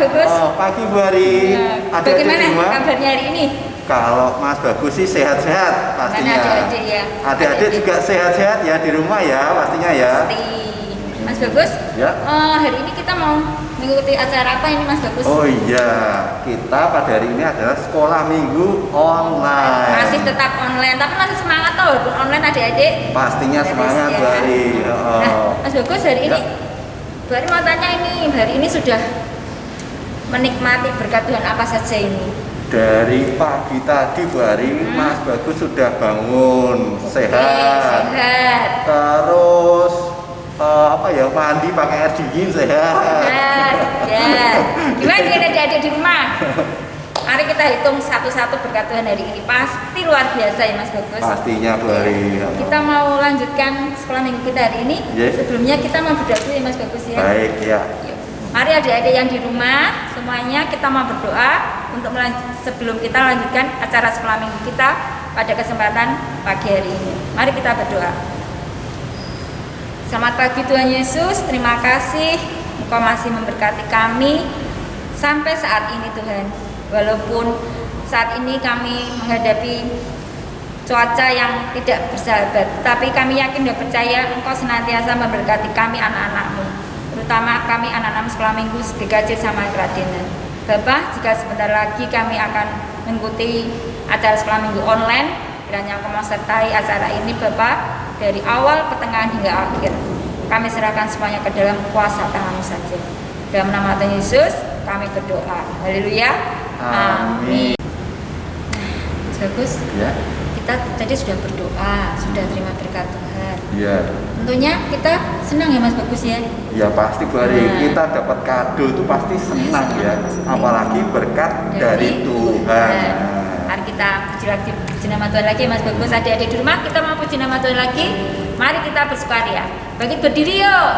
Bagus? Oh, pagi Bu Ari. Nah, Adik-adik bagaimana semua? kabarnya hari ini? Kalau Mas Bagus sih sehat-sehat pastinya. Mana adik-adik ya? Adik-adik juga sehat-sehat ya di rumah ya pastinya ya. Pasti. Mas Bagus? Ya. Hari ini kita mau mengikuti acara apa ini Mas Bagus? Oh iya, kita pada hari ini adalah sekolah minggu online. Masih tetap online, tapi masih semangat tau walaupun online adik-adik. Pastinya semangat Ya. Bu Ari. Nah, Mas Bagus hari ini, Bu Ari mau tanya ini, hari ini sudah menikmati berkat Tuhan apa saja ini? Dari pagi tadi Bu Ari, Mas Bagus sudah bangun sehat. Sehat. Terus mandi pakai air dingin sehat. Ya. Gimana dengan adik-adik di rumah? Mari kita hitung satu-satu berkat Tuhan hari ini. Pasti luar biasa ya Mas Bagus. Pastinya Bu Ari. Kita mau lanjutkan sekolah minggu kita hari ini. Yes. Sebelumnya kita mau berdoa dulu ya Mas Bagus ya. Baik ya. Yuk. Mari adik-adik yang di rumah semuanya kita mau berdoa untuk sebelum kita lanjutkan acara sekolah minggu kita pada kesempatan pagi hari ini. Mari kita berdoa. Selamat pagi Tuhan Yesus, terima kasih Engkau masih memberkati kami sampai saat ini Tuhan. Walaupun saat ini kami menghadapi cuaca yang tidak bersahabat, tapi kami yakin dan percaya Engkau senantiasa memberkati kami anak-anak-Mu, terutama kami anak-anak sekolah minggu GKJ sama Kradenan. Bapak, jika sebentar lagi kami akan mengikuti acara sekolah minggu online, kiranya Engkau menyertai acara ini Bapak, dari awal, pertengahan hingga akhir. Kami serahkan semuanya ke dalam kuasa tangan-Mu saja. Dalam nama Tuhan Yesus kami berdoa. Haleluya. Amin. Bagus. Ya. Kita tadi sudah berdoa, sudah terima berkat Tuhan. Iya. Tentunya kita senang ya Mas Bagus ya. Ya pasti Bu Ari, kita dapat kado itu pasti senang ya. Apalagi berkat dari Tuhan. Mari kita puji nama Tuhan lagi Mas Bagus. Adik-adik di rumah kita mau puji nama Tuhan lagi. Mari kita bersukaria. Bangkit berdiri yuk.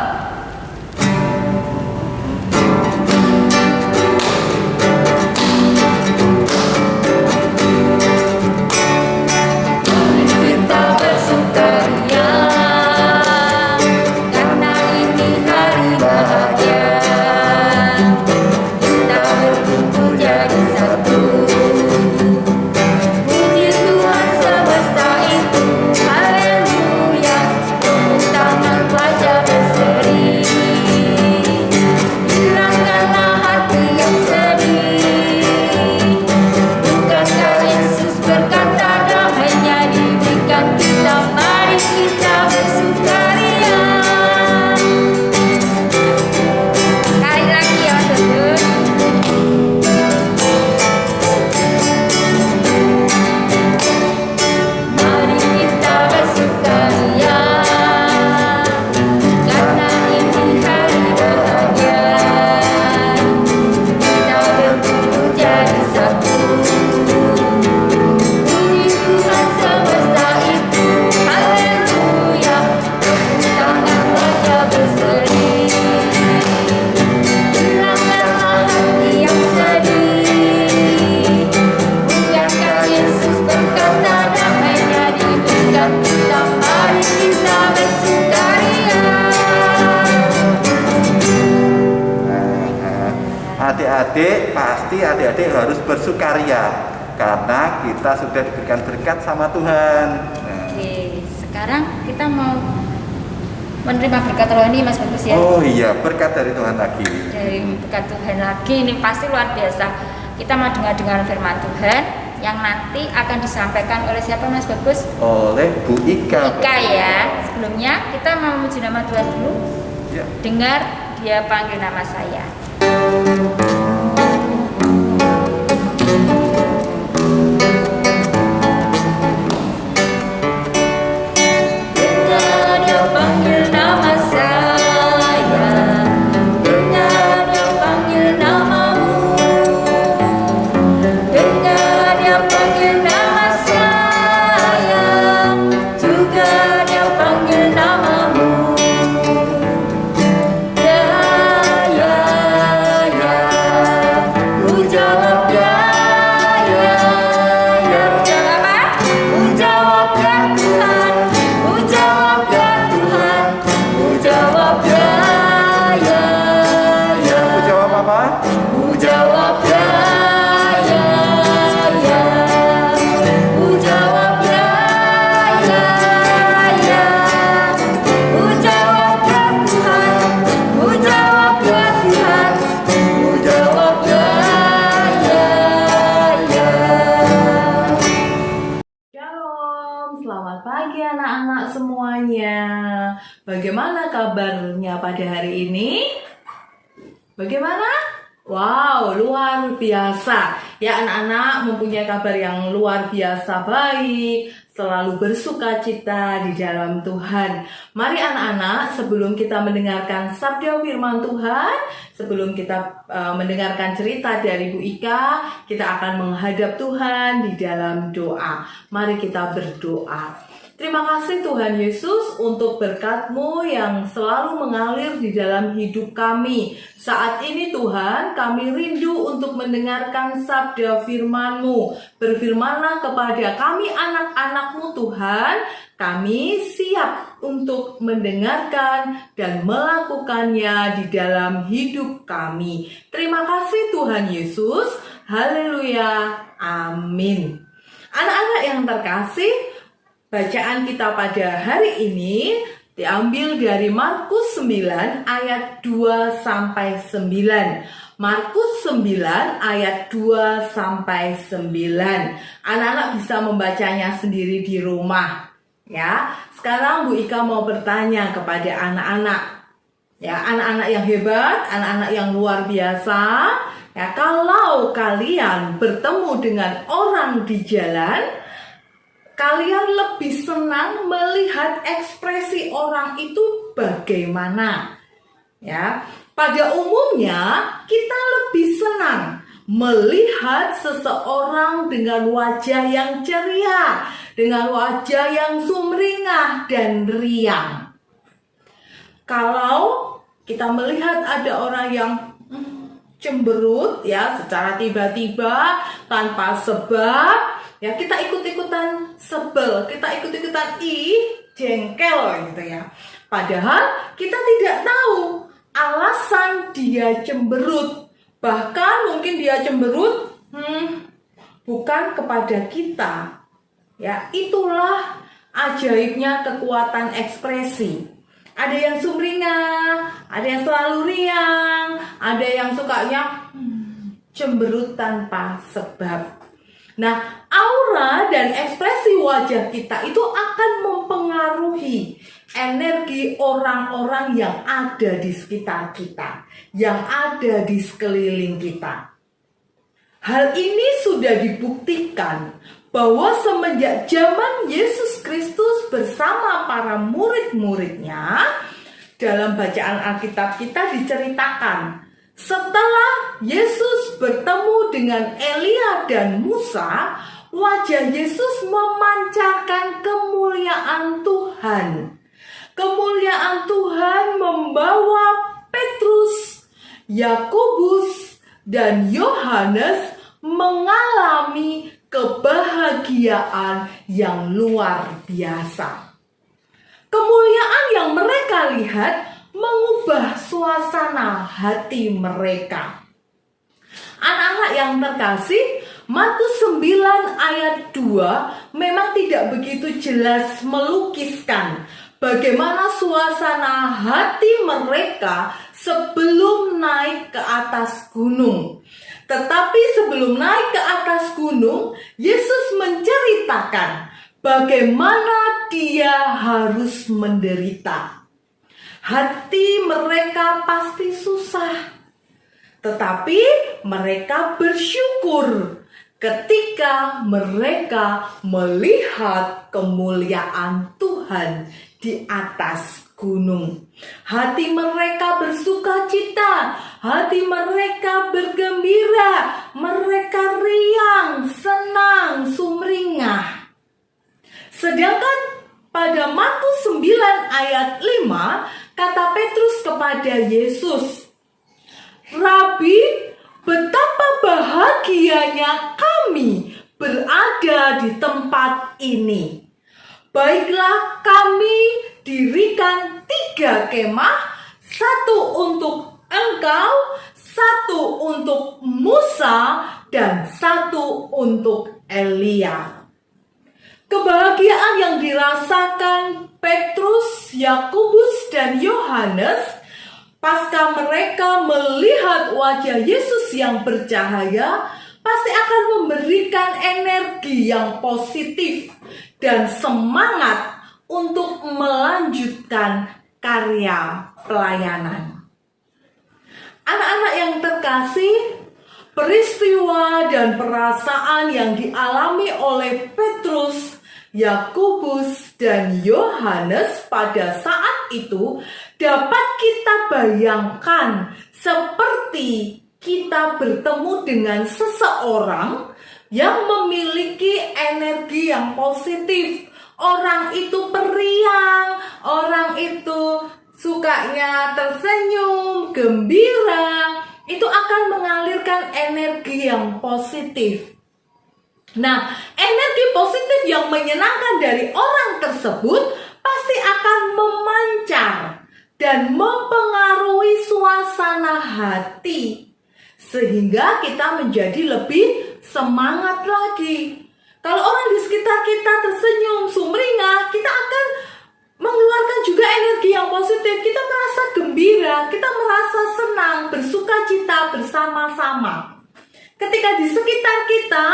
Adik-adik, pasti adik-adik harus bersukaria karena kita sudah diberikan berkat sama Tuhan. Oke, sekarang kita mau menerima berkat rohani Mas Bagus ya. Oh iya, berkat dari Tuhan lagi. Dari berkat Tuhan lagi ini pasti luar biasa. Kita mau dengar firman Tuhan yang nanti akan disampaikan oleh siapa Mas Bagus? Oleh Bu Ika. Ika ya. Sebelumnya kita mau memuji nama Tuhan dulu. Ya. Dengar dia panggil nama saya. Dia selamat pagi anak-anak semuanya. Bagaimana kabarnya pada hari ini? Bagaimana? Wow, luar biasa. Ya, anak-anak mempunyai kabar yang luar biasa baik, selalu bersukacita di dalam Tuhan. Mari anak-anak, sebelum kita mendengarkan sabda firman Tuhan, sebelum kita mendengarkan cerita dari Bu Ika, kita akan menghadap Tuhan di dalam doa. Mari kita berdoa. Terima kasih Tuhan Yesus untuk berkat-Mu yang selalu mengalir di dalam hidup kami. Saat ini Tuhan, kami rindu untuk mendengarkan sabda firman-Mu. Berfirmanlah kepada kami anak-anak-Mu Tuhan, kami siap untuk mendengarkan dan melakukannya di dalam hidup kami. Terima kasih Tuhan Yesus. Haleluya. Amin. Anak-anak yang terkasih, bacaan kita pada hari ini diambil dari Markus 9 ayat 2 sampai 9. Markus 9 ayat 2 sampai 9. Anak-anak bisa membacanya sendiri di rumah. Ya, sekarang Bu Ika mau bertanya kepada anak-anak. Ya, anak-anak yang hebat, anak-anak yang luar biasa. Ya, kalau kalian bertemu dengan orang di jalan, kalian lebih senang melihat ekspresi orang itu bagaimana? Ya, pada umumnya kita lebih senang melihat seseorang dengan wajah yang ceria, dengan wajah yang sumringah dan riang. Kalau kita melihat ada orang yang cemberut ya secara tiba-tiba tanpa sebab, ya kita ikut-ikutan sebel, kita ikut-ikutan jengkel gitu ya. Padahal kita tidak tahu alasan dia cemberut. Bahkan mungkin dia cemberut bukan kepada kita. Ya, itulah ajaibnya kekuatan ekspresi. Ada yang sumringah, ada yang selalu riang, ada yang sukanya cemberut tanpa sebab. Nah, aura dan ekspresi wajah kita itu akan mempengaruhi energi orang-orang yang ada di sekitar kita, yang ada di sekeliling kita. Hal ini sudah dibuktikan bahwa semenjak zaman Yesus Kristus bersama para murid-muridnya, dalam bacaan Alkitab kita diceritakan, setelah Yesus bertemu dengan Elia dan Musa, wajah Yesus memancarkan kemuliaan Tuhan. Kemuliaan Tuhan membawa Petrus, Yakobus, dan Yohanes mengalami kebahagiaan yang luar biasa. Kemuliaan yang mereka lihat mengubah suasana hati mereka. Anak-anak yang terkasih, Matius 9 ayat 2 memang tidak begitu jelas melukiskan bagaimana suasana hati mereka sebelum naik ke atas gunung. Tetapi sebelum naik ke atas gunung, Yesus menceritakan bagaimana dia harus menderita. Hati mereka pasti susah, tetapi mereka bersyukur ketika mereka melihat kemuliaan Tuhan di atas gunung. Hati mereka bersukacita, hati mereka bergembira, mereka riang, senang, sumringah. Sedangkan pada Matius 9 ayat 5, kata Petrus kepada Yesus, "Rabi, betapa bahagianya kami berada di tempat ini. Baiklah, kami dirikan 3 kemah, 1 untuk engkau, 1 untuk Musa, dan 1 untuk Elia." Kebahagiaan yang dirasakan Petrus, Yakobus, dan Yohanes pasca mereka melihat wajah Yesus yang bercahaya, pasti akan memberikan energi yang positif dan semangat untuk melanjutkan karya pelayanan. Anak-anak yang terkasih, peristiwa dan perasaan yang dialami oleh Petrus, Yakobus, dan Yohanes pada saat itu dapat kita bayangkan seperti kita bertemu dengan seseorang yang memiliki energi yang positif. Orang itu periang, orang itu sukanya tersenyum, gembira, itu akan mengalirkan energi yang positif. Nah, energi positif yang menyenangkan dari orang tersebut pasti akan memancar dan mempengaruhi suasana hati, sehingga kita menjadi lebih semangat lagi. Kalau orang di sekitar kita tersenyum, sumringah, kita akan mengeluarkan juga energi yang positif. Kita merasa gembira, kita merasa senang, bersukacita bersama-sama. Ketika di sekitar kita,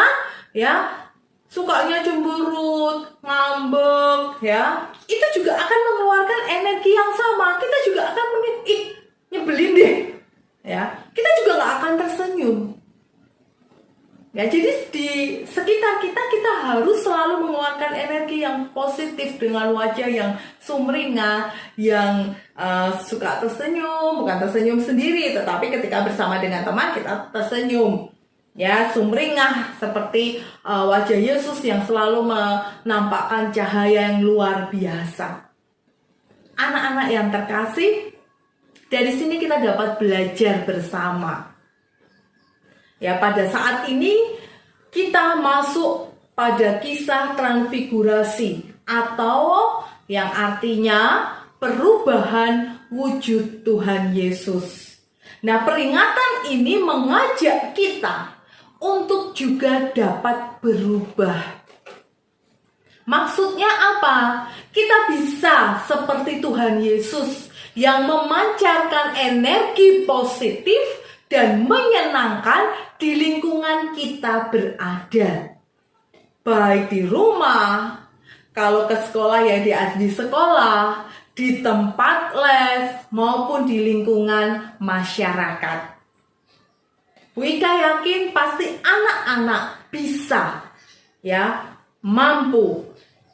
ya, sukanya cemberut, ngambek, ya, itu juga akan mengeluarkan energi yang sama. Kita juga akan nyebelin deh, ya. Kita juga nggak akan tersenyum. Ya, jadi di sekitar kita harus selalu mengeluarkan energi yang positif dengan wajah yang sumringah, yang suka tersenyum, bukan tersenyum sendiri, tetapi ketika bersama dengan teman kita tersenyum. Ya, sumringah seperti wajah Yesus yang selalu menampakkan cahaya yang luar biasa. Anak-anak yang terkasih, dari sini kita dapat belajar bersama. Ya, pada saat ini kita masuk pada kisah transfigurasi atau yang artinya perubahan wujud Tuhan Yesus. Nah, peringatan ini mengajak kita untuk juga dapat berubah. Maksudnya apa? Kita bisa seperti Tuhan Yesus yang memancarkan energi positif dan menyenangkan di lingkungan kita berada. Baik di rumah, kalau ke sekolah ya di sekolah, di tempat les, maupun di lingkungan masyarakat. Bu Ika yakin pasti anak-anak bisa, ya, mampu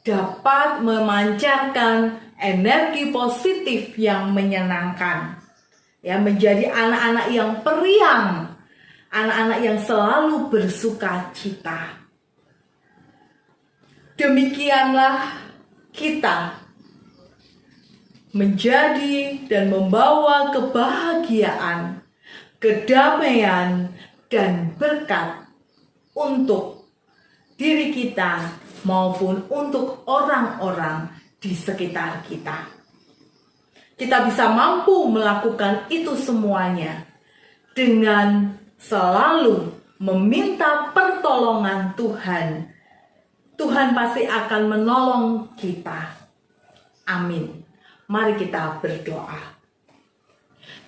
dapat memancarkan energi positif yang menyenangkan. Ya, menjadi anak-anak yang periang, anak-anak yang selalu bersuka cita. Demikianlah kita menjadi dan membawa kebahagiaan, kedamaian, dan berkat untuk diri kita maupun untuk orang-orang di sekitar kita. Kita bisa mampu melakukan itu semuanya dengan selalu meminta pertolongan Tuhan. Tuhan pasti akan menolong kita. Amin. Mari kita berdoa.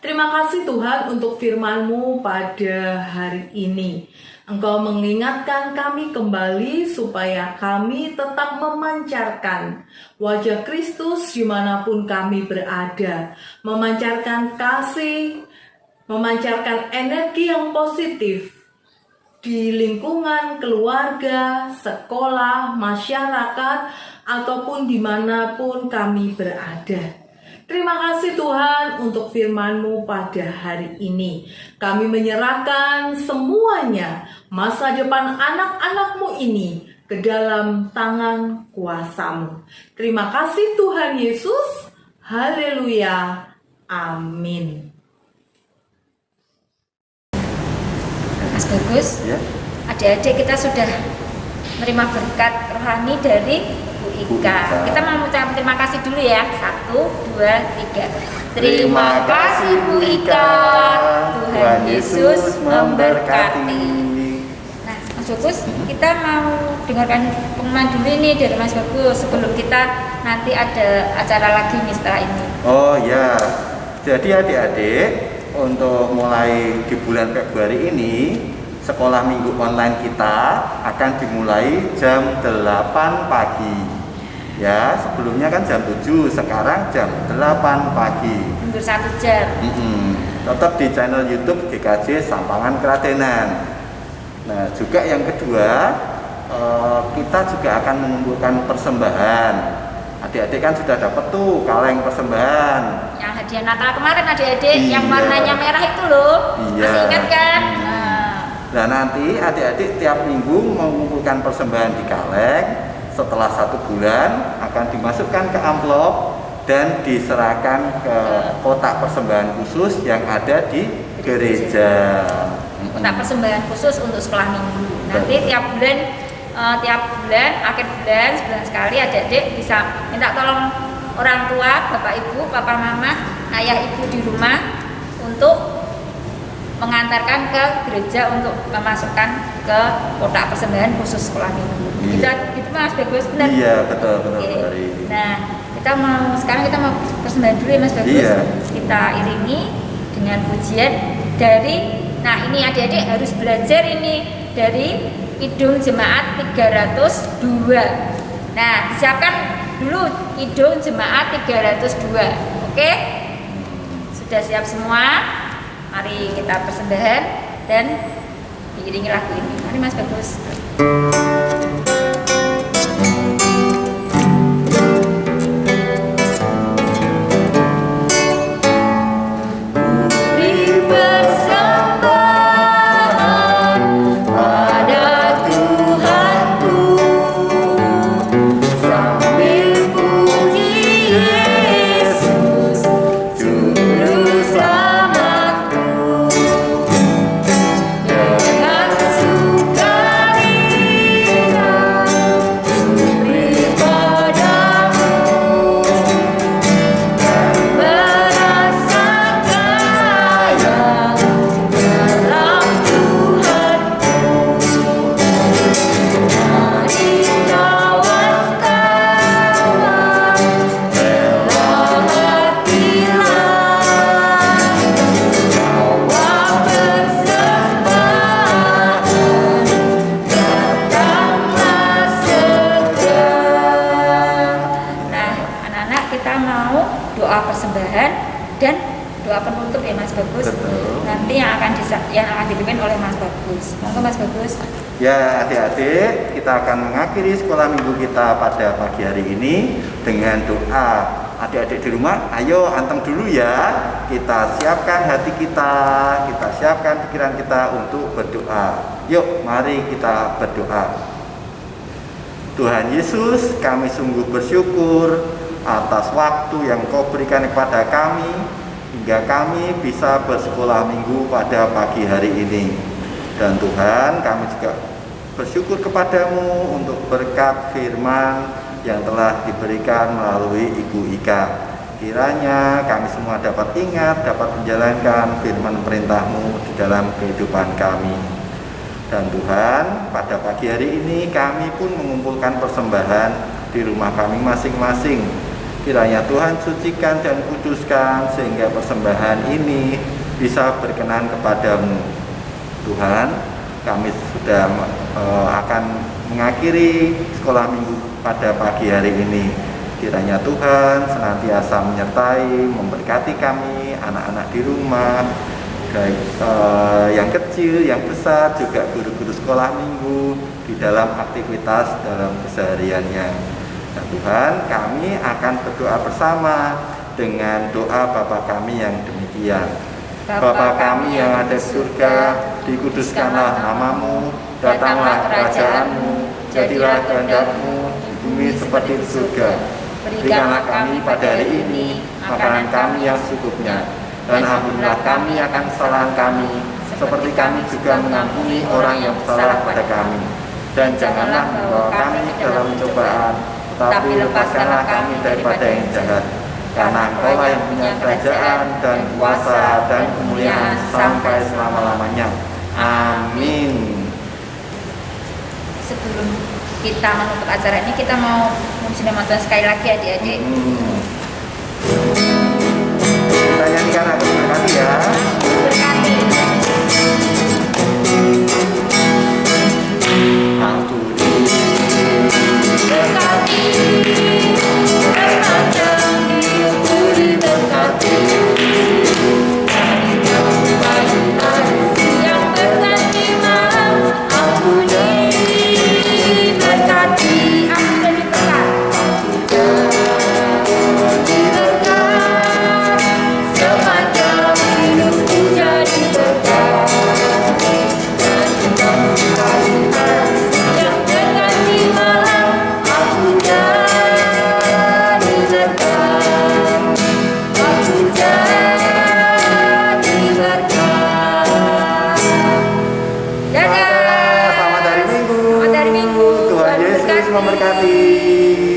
Terima kasih Tuhan untuk firman-Mu pada hari ini. Engkau mengingatkan kami kembali supaya kami tetap memancarkan wajah Kristus dimanapun kami berada. Memancarkan kasih, memancarkan energi yang positif di lingkungan keluarga, sekolah, masyarakat, ataupun dimanapun kami berada. Terima kasih Tuhan untuk firman-Mu pada hari ini. Kami menyerahkan semuanya masa depan anak-anak-Mu ini ke dalam tangan kuasa-Mu. Terima kasih Tuhan Yesus. Haleluya. Amin. Mas Bagus, Ya. adik-adik kita sudah menerima berkat rohani dari Bu Ika. Kita mau ucapkan terima kasih dulu ya. 1, 2, 3. Terima kasih Bu Ika. Tuhan Yesus memberkati. Nah, Mas Bagus, kita mau dengarkan pengumuman dulu nih dari Mas Bagus sebelum kita nanti ada acara lagi nih setelah ini. Oh ya, jadi adik-adik, untuk mulai di bulan Februari ini, sekolah minggu online kita akan dimulai jam 8 pagi. Ya, sebelumnya kan jam 7, sekarang jam 8 pagi. Mundur 1 jam. Tetap di channel YouTube GKJ Sampangan Kradenan. Nah, juga yang kedua, kita juga akan mengumpulkan persembahan. Adik-adik kan sudah dapat tuh kaleng persembahan. Yang hadiah Natal kemarin adik-adik, Iya. yang warnanya merah itu loh. Iya. Masih ingat kan? Nah, nanti adik-adik tiap minggu mengumpulkan persembahan di kaleng. Setelah 1 bulan akan dimasukkan ke amplop dan diserahkan ke kotak persembahan khusus yang ada di gereja. Kotak persembahan khusus untuk sekolah minggu. Nanti tiap bulan, akhir bulan, sebulan sekali adik-adik bisa minta tolong orang tua, bapak ibu, papa mama, ayah ibu di rumah untuk mengantarkan ke gereja untuk memasukkan ke kotak persembahan khusus sekolah minggu. Iya. Gitu Mas Bagus, benar? Iya, betul. Oke. Nah, sekarang kita mau persembahan dulu ya Mas Bagus. Iya. Kita iringi dengan pujian dari, nah ini adik-adik harus belajar ini dari Kidung Jemaat 302. Nah, disiapkan dulu Kidung Jemaat 302. Oke? Sudah siap semua? Mari kita persembahan dan diiringi lagu ini. Mari Mas Bagus. Persembahan dan doa penutup ya Mas Bagus. Betul. Nanti yang akan dipimpin oleh Mas Bagus. Monggo Mas Bagus. Ya, adik-adik, kita akan mengakhiri sekolah minggu kita pada pagi hari ini dengan doa. Adik-adik di rumah, ayo anteng dulu ya. Kita siapkan hati kita siapkan pikiran kita untuk berdoa. Yuk, mari kita berdoa. Tuhan Yesus, kami sungguh bersyukur atas waktu yang Kau berikan kepada kami hingga kami bisa bersekolah minggu pada pagi hari ini. Dan Tuhan, kami juga bersyukur kepadamu untuk berkat firman yang telah diberikan melalui Ibu Ika. Kiranya kami semua dapat ingat, dapat menjalankan firman perintah-Mu di dalam kehidupan kami. Dan Tuhan, pada pagi hari ini kami pun mengumpulkan persembahan di rumah kami masing-masing. Kiranya Tuhan sucikan dan kuduskan sehingga persembahan ini bisa berkenan kepadamu. Tuhan, kami sudah akan mengakhiri sekolah minggu pada pagi hari ini. Kiranya Tuhan senantiasa menyertai, memberkati kami, anak-anak di rumah, baik yang kecil, yang besar, juga guru-guru sekolah minggu di dalam aktivitas dalam kesehariannya. Dan Tuhan, kami akan berdoa bersama dengan doa Bapa kami yang demikian. Bapa kami yang ada di surga, dikuduskanlah nama-Mu, datanglah kerajaan-Mu, jadilah kehendak-Mu di bumi seperti di surga. Berikanlah kami pada hari ini makanan kami yang secukupnya, dan ampunilah kami akan kesalahan kami, seperti kami juga mengampuni orang yang bersalah pada kami. Dan janganlah membawa kami dalam pencobaan, tetapi lepaskanlah kami daripada yang jahat. Karena Engkaulah yang punya kerajaan dan kuasa dan kemuliaan sampai selama-lamanya. Amin. Sebelum kita menutup acara ini, kita mau mengucapkan Tuhan sekali lagi adik-adik. Kita nyanyikan lagu berkati ya. Berkati. Aku Berkati. memberkati.